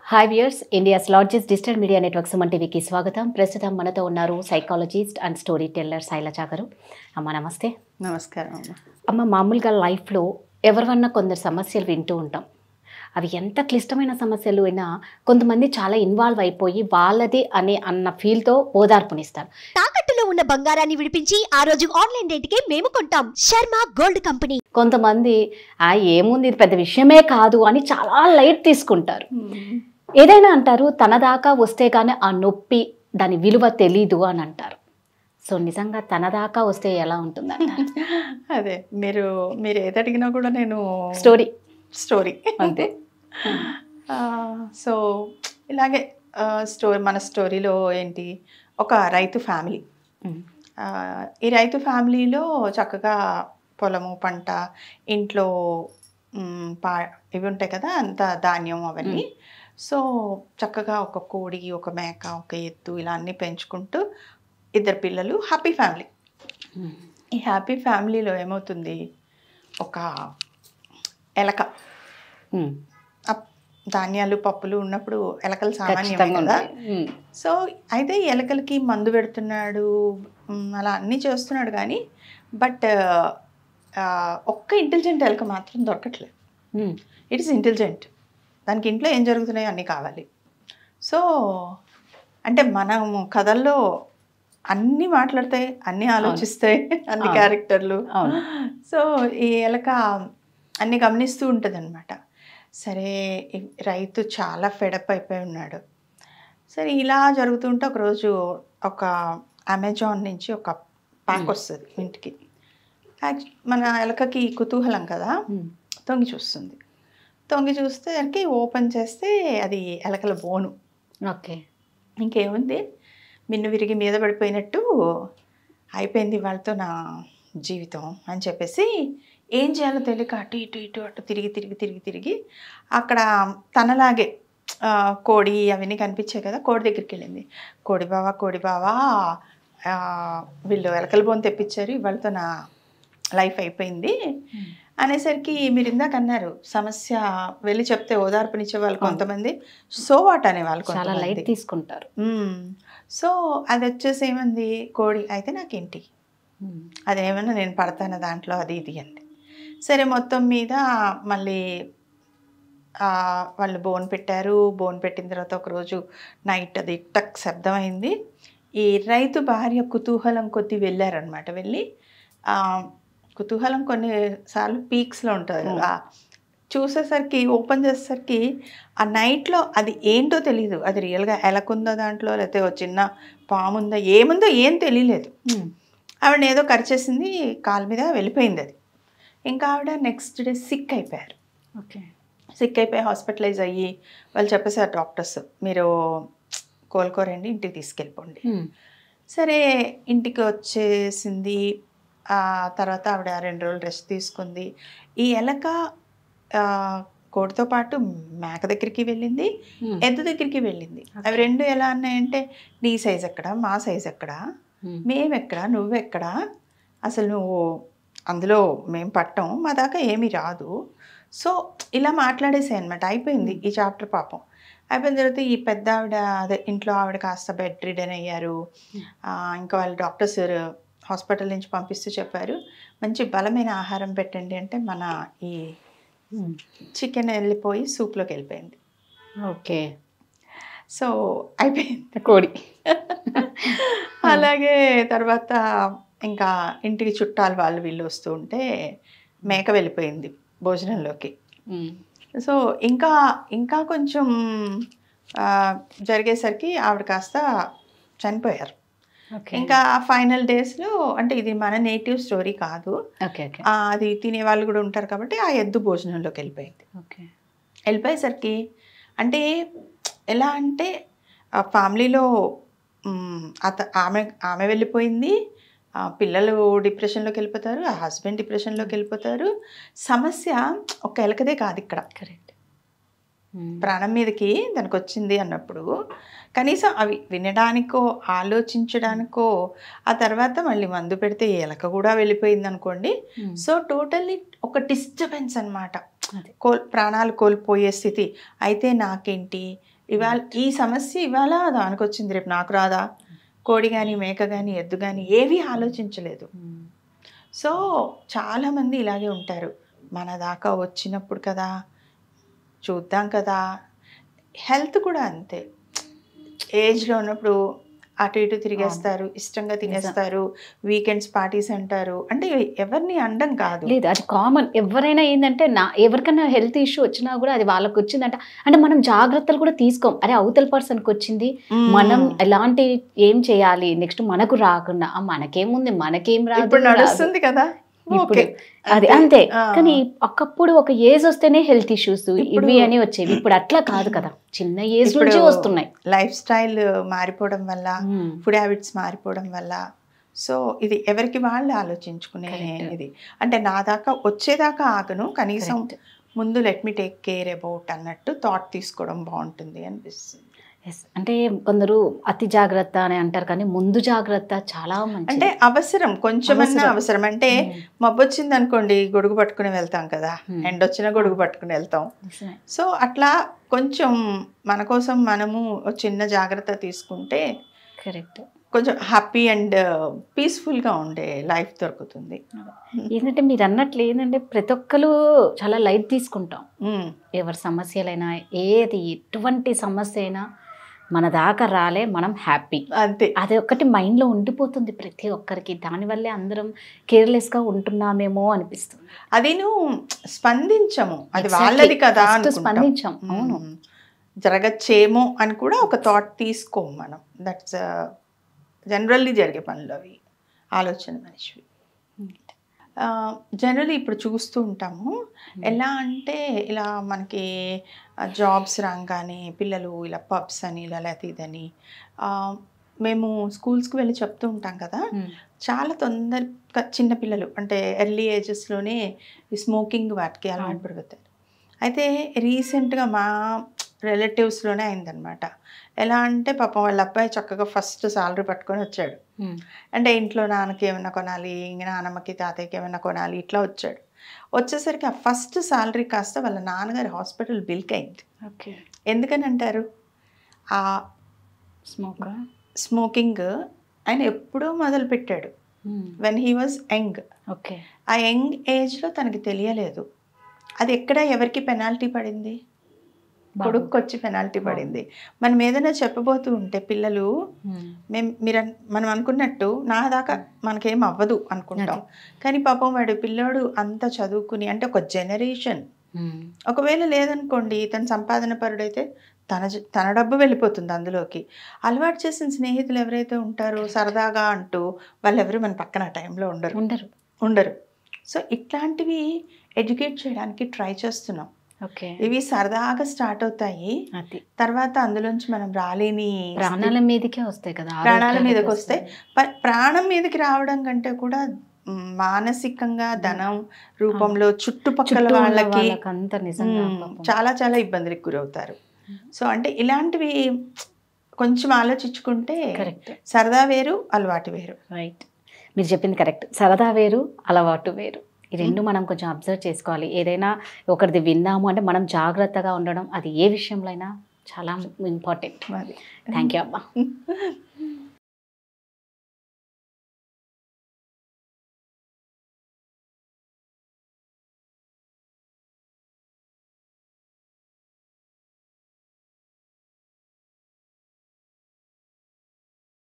Hi viewers, India's largest digital media network Suman టీవీకి స్వాగతం. ప్రస్తుతం మనతో ఉన్నారు psychologist and story teller Shailaja గారు. అమ్మ నమస్తే. నమస్కారం అమ్మ. అమ్మ, మామూలుగా లైఫ్లో ఎవరివన్నా కొందరు సమస్యలు వింటూ ఉంటాం. అవి ఎంత క్లిష్టమైన సమస్యలు అయినా కొంతమంది చాలా ఇన్వాల్వ్ అయిపోయి వాళ్ళది అన్న ఫీల్తో ఓదార్పునిస్తారు. తాకట్టులో ఉన్న బంగారాన్ని విడిపించి ఆ రోజు ఆన్లైన్ రేటుకే మేము కొంటాం. Sharma gold company. కొంతమంది ఏముంది, ఇది పెద్ద విషయమే కాదు అని చాలా లైట్ తీసుకుంటారు. ఏదైనా అంటారు, తన దాకా వస్తే కానీ ఆ నొప్పి దాని విలువ తెలీదు అని అంటారు. సో నిజంగా తన దాకా వస్తే ఎలా ఉంటుంది? అదే మీరు ఏది అడిగినా కూడా నేను స్టోరీ అంతే. సో ఇలాగే మన స్టోరీలో ఏంటి, ఒక రైతు ఫ్యామిలీ. ఈ రైతు ఫ్యామిలీలో చక్కగా పొలము, పంట, ఇంట్లో ఇవి ఉంటాయి కదా, అంత ధాన్యం అవన్నీ. సో చక్కగా ఒక కోడి, ఒక మేక, ఒక ఎద్దు ఇలా అన్నీ పెంచుకుంటూ 2 పిల్లలు, హ్యాపీ ఫ్యామిలీ. ఈ హ్యాపీ ఫ్యామిలీలో ఏమవుతుంది, ఒక ఎలక. ధాన్యాలు, పప్పులు ఉన్నప్పుడు ఎలకలు సామాన్యమే కదా. సో అయితే ఈ ఎలకలకి మందు పెడుతున్నాడు, అలా అన్నీ చేస్తున్నాడు. కానీ బట్ ఒక్క ఇంటెలిజెంట్ ఎలక మాత్రం దొరకట్లేదు. It is intelligent. దానికి ఇంట్లో ఏం జరుగుతున్నాయో అన్నీ కావాలి. సో అంటే మనము కథల్లో అన్నీ మాట్లాడతాయి, అన్నీ ఆలోచిస్తాయి, అన్ని క్యారెక్టర్లు. సో ఈ ఎలక అన్నీ గమనిస్తూ ఉంటుంది అనమాట. సరే, రైతు చాలా ఫెడప్ అయిపోయి ఉన్నాడు. సరే ఇలా జరుగుతుంటే ఒకరోజు ఒక అమెజాన్ నుంచి ఒక ప్యాక్ వస్తుంది ఇంటికి. మన ఎలకకి కుతూహలం కదా, తొంగి చూస్తుంది. తొంగి చూస్తే ఓపెన్ చేస్తే అది ఎలకల బోను. ఓకే, ఇంకేముంది, మిన్ను విరిగి మీద పడిపోయినట్టు అయిపోయింది వాళ్ళతో నా జీవితం అని చెప్పేసి ఏం చేయాలో తెలియక అటు ఇటు ఇటు అటు తిరిగి అక్కడ తనలాగే కోడి అవన్నీ కనిపించాయి కదా, కోడి దగ్గరికి వెళ్ళింది. కోడి బావా వీళ్ళు ఎలకల బోన్ తెప్పించారు, వాళ్ళతో నా లైఫ్ అయిపోయింది అనేసరికి, మీరు ఇందాక అన్నారు సమస్య వెళ్ళి చెప్తే ఓదార్పునిచ్చే వాళ్ళు కొంతమంది, సో వాట్ అనే వాళ్ళు చాలా లైట్ తీసుకుంటారు. సో అది వచ్చేసి ఏమంది, కోడి అయితే నాకేంటి, అదేమన్నా నేను పడతాను దాంట్లో, అది ఇది అంది. సరే మొత్తం మీద మళ్ళీ వాళ్ళు బోన్ పెట్టారు. బోన్ పెట్టిన తర్వాత ఒకరోజు నైట్ అది టక్ శబ్దం అయింది. ఈ రైతు భార్య కుతూహలం కొద్దీ వెళ్ళారనమాట. వెళ్ళి కుతూహలం కొన్నిసార్లు పీక్స్లో ఉంటుంది కదా, చూసేసరికి ఓపెన్ చేసేసరికి ఆ నైట్లో అది ఏంటో తెలియదు. అది రియల్గా ఎలకుందో దాంట్లో, లేకపోతే ఒక చిన్న పాముందో ఏముందో ఏం తెలియలేదు. ఆవిడ ఏదో కరిచేసింది, కాలు మీద వెళ్ళిపోయింది అది. ఇంకా ఆవిడ నెక్స్ట్ డే సిక్ అయిపోయారు. ఓకే, సిక్ అయిపోయి హాస్పిటలైజ్ అయ్యి వాళ్ళు చెప్పేసారు డాక్టర్స్, మీరు కోలుకోరండి, ఇంటికి తీసుకెళ్ళిపోండి. సరే ఇంటికి వచ్చేసింది. తర్వాత ఆవిడ 2 రోజులు రెస్ట్ తీసుకుంది. ఈ ఎలక కోడితో పాటు మేక దగ్గరికి వెళ్ళింది, ఎద్దు దగ్గరికి వెళ్ళింది. అవి 2 ఎలా అన్నాయంటే, నీ సైజ్ ఎక్కడ, మా సైజ్ ఎక్కడ, మేమెక్కడ, నువ్వెక్కడ, అసలు నువ్వు అందులో మేము పట్టం, మా దాకా ఏమీ రాదు. సో ఇలా మాట్లాడేసాయి అనమాట. అయిపోయింది ఈ చాప్టర్. పాపం అయిపోయిన తర్వాత ఈ పెద్ద ఆవిడ, అదే ఇంట్లో ఆవిడ కాస్త బెడ్ రిడన్ అయ్యారు. ఇంకా వాళ్ళు డాక్టర్స్ హాస్పిటల్ నుంచి పంపిస్తూ చెప్పారు, మంచి బలమైన ఆహారం పెట్టండి అంటే మన ఈ చికెన్ వెళ్ళిపోయి సూప్లోకి వెళ్ళిపోయింది. ఓకే, సో అయిపోయింది కోడి. అలాగే తర్వాత ఇంకా ఇంటికి చుట్టాలు వాళ్ళు వీళ్ళు వస్తూ ఉంటే మేక వెళ్ళిపోయింది భోజనంలోకి. సో ఇంకా కొంచెం జరిగేసరికి ఆవిడ కాస్త చనిపోయారు. ఇంకా ఫైనల్ డేస్లో, అంటే ఇది మన నేటివ్ స్టోరీ కాదు, అది తినేవాళ్ళు కూడా ఉంటారు కాబట్టి ఆ ఎద్దు భోజనంలోకి వెళ్ళిపోయింది. వెళ్ళిపోయేసరికి అంటే ఎలా అంటే ఫ్యామిలీలో ఆమె వెళ్ళిపోయింది, పిల్లలు డిప్రెషన్లోకి వెళ్ళిపోతారు, ఆ హస్బెండ్ డిప్రెషన్లోకి వెళ్ళిపోతారు. సమస్య ఒక ఎలకదే కాదు ఇక్కడ. కరెక్ట్. ప్రాణం మీదకి దానికి వచ్చింది అన్నప్పుడు కనీసం అవి వినడానికో ఆలోచించడానికో, ఆ తర్వాత మళ్ళీ మందు పెడితే ఎలక కూడా వెళ్ళిపోయింది అనుకోండి. సో టోటల్లీ ఒక డిస్టర్బెన్స్ అనమాట, ప్రాణాలు కోల్పోయే స్థితి. అయితే నాకేంటి, ఇవాళ ఈ సమస్య ఇవాళ దానికి వచ్చింది, రేపు నాకు రాదా? కోడి కానీ మేక కానీ ఎద్దు కానీ ఏవి ఆలోచించలేదు. సో చాలామంది ఇలాగే ఉంటారు, మన దాకా వచ్చినప్పుడు కదా చూద్దాం కదా. హెల్త్ కూడా అంతే, ఏజ్లో ఉన్నప్పుడు అటు ఇటు తిరిగేస్తారు, ఇష్టంగా తినేస్తారు, వీకెండ్స్ పార్టీస్ అంటారు. అంటే ఎవరిని అనడం కాదు, లేదు అది కామన్. ఎవరైనా ఏంటంటే ఎవరికైనా హెల్త్ ఇష్యూ వచ్చినా కూడా అది వాళ్ళకి వచ్చిందంట అంటే మనం జాగ్రత్తలు కూడా తీసుకోం. అరే అవతల పర్సన్కి వచ్చింది, మనం ఎలాంటి ఏం చేయాలి నెక్స్ట్ మనకు రాకుండా, మనకేముంది మనకేం రాదు నడుస్తుంది కదా ఇప్పుడు అది అంతే. కానీ ఒకప్పుడు ఒక ఏజ్ వస్తేనే హెల్త్ ఇష్యూస్ ఇవి అని వచ్చేవి, ఇప్పుడు అట్లా కాదు కదా, చిన్న ఏజ్ నుంచి వస్తున్నాయి. లైఫ్ స్టైల్ మారిపోవడం వల్ల, ఫుడ్ హ్యాబిట్స్ మారిపోవడం వల్ల, సో ఇది ఎవరికి వాళ్ళు ఆలోచించుకునే ఇది. అంటే నా దాకా వచ్చేదాకా ఆగను, కనీసం ముందు let me take care about అన్నట్టు థాట్ తీసుకోవడం బాగుంటుంది అనిపిస్తుంది. అంటే కొందరు అతి జాగ్రత్త అని అంటారు, కానీ ముందు జాగ్రత్త చాలా మంచి. అంటే అవసరం, కొంచెమన్నా అవసరం. అంటే మబ్బు వచ్చింది అనుకోండి గొడుగు పట్టుకుని వెళ్తాం కదా, ఎండ వచ్చినా గొడుగు పట్టుకుని వెళ్తాం. సో అట్లా కొంచెం మన కోసం మనము చిన్న జాగ్రత్త తీసుకుంటే కరెక్ట్, కొంచెం హ్యాపీ అండ్ పీస్ఫుల్గా ఉండే లైఫ్ దొరుకుతుంది. ఏంటంటే మీరు అన్నట్లు ఏంటంటే ప్రతి ఒక్కరు చాలా లైట్ తీసుకుంటాం. ఎవరి సమస్యలైనా ఏది ఎటువంటి సమస్య అయినా మన దాకా రాలే, మనం హ్యాపీ అంతే. అది ఒక్కటి మైండ్లో ఉండిపోతుంది ప్రతి ఒక్కరికి. దానివల్లే అందరం కేర్లెస్గా ఉంటున్నామేమో అనిపిస్తుంది. అది నువ్వు స్పందించము, అది వాళ్ళది కదా స్పందించాం. అవును, జరగచ్చేమో అని కూడా ఒక థాట్ తీసుకోము మనం. దట్స్ జనరల్లీ జరిగే పనులు అవి, ఆలోచన మనిషివి. జనరల్లీ ఇప్పుడు చూస్తూ ఉంటాము, ఎలా అంటే ఇలా మనకి జాబ్స్ రాగానే పిల్లలు ఇలా పబ్స్ అని ఇలా లేకపోతే ఇదని, మేము స్కూల్స్కి వెళ్ళి చెప్తూ ఉంటాం కదా, చాలా తొందరగా చిన్నపిల్లలు అంటే ఎర్లీ ఏజెస్లోనే ఈ స్మోకింగ్ వాటికి అలవాటు పడిపోతారు. అయితే రీసెంట్గా మా రిలేటివ్స్లోనే అయిందనమాట. ఎలా అంటే పాపం వాళ్ళ అబ్బాయి చక్కగా ఫస్ట్ సాలరీ పట్టుకొని వచ్చాడు. అంటే ఇంట్లో నాన్నకి ఏమైనా కొనాలి, ఇంకా నాన్నమ్మకి తాతయ్యకి ఏమైనా కొనాలి, ఇట్లా వచ్చాడు. వచ్చేసరికి ఆ ఫస్ట్ సాలరీ కాస్త వాళ్ళ నాన్నగారి హాస్పిటల్ బిల్కి అయింది. ఓకే, ఎందుకని అంటారు? ఆ స్మోకింగ్ ఆయన ఎప్పుడో మొదలు పెట్టాడు, when he was young. Okay, ఆ యంగ్ ఏజ్లో తనకి తెలియలేదు. అది ఎక్కడ ఎవరికి పెనాల్టీ పడింది? కొడుకు వచ్చి పెనాల్టీ పడింది. మనం ఏదైనా చెప్పబోతూ ఉంటే పిల్లలు మనం అనుకున్నట్టు నా దాకా మనకేం అవ్వదు అనుకుంటాం, కానీ పాపం వాడు పిల్లోడు అంత చదువుకుని అంటే ఒక జనరేషన్, ఒకవేళ లేదనుకోండి తన సంపాదన పరుడైతే తన డబ్బు వెళ్ళిపోతుంది అందులోకి. అలవాటు చేసిన స్నేహితులు ఎవరైతే ఉంటారో సరదాగా అంటూ వాళ్ళెవరు మన పక్కన టైంలో ఉండరు. సో ఇట్లాంటివి ఎడ్యుకేట్ చేయడానికి ట్రై చేస్తున్నాం. ఇవి సరదాగా స్టార్ట్ అవుతాయి, తర్వాత అందులోంచి మనం రాలేని ప్రాణాల మీదకే వస్తాయి కదా, ప్రాణాల మీదకి వస్తాయి. ప్రాణం మీదకి రావడం కంటే కూడా మానసికంగా ధనం రూపంలో చుట్టుపక్కల వాళ్ళకి చాలా చాలా ఇబ్బందులకు గురవుతారు. సో అంటే ఇలాంటివి కొంచెం ఆలోచించుకుంటే సరదా వేరు, అలవాటు వేరు. రైట్, మీరు చెప్పింది కరెక్ట్. సరదా వేరు, అలవాటు వేరు. ఈ రెండు మనం కొంచెం అబ్జర్వ్ చేసుకోవాలి. ఏదైనా ఒకరిది విన్నాము అంటే మనం జాగ్రత్తగా ఉండడం, అది ఏ విషయంలో అయినా చాలా ఇంపార్టెంట్. థ్యాంక్ యూ అమ్మా.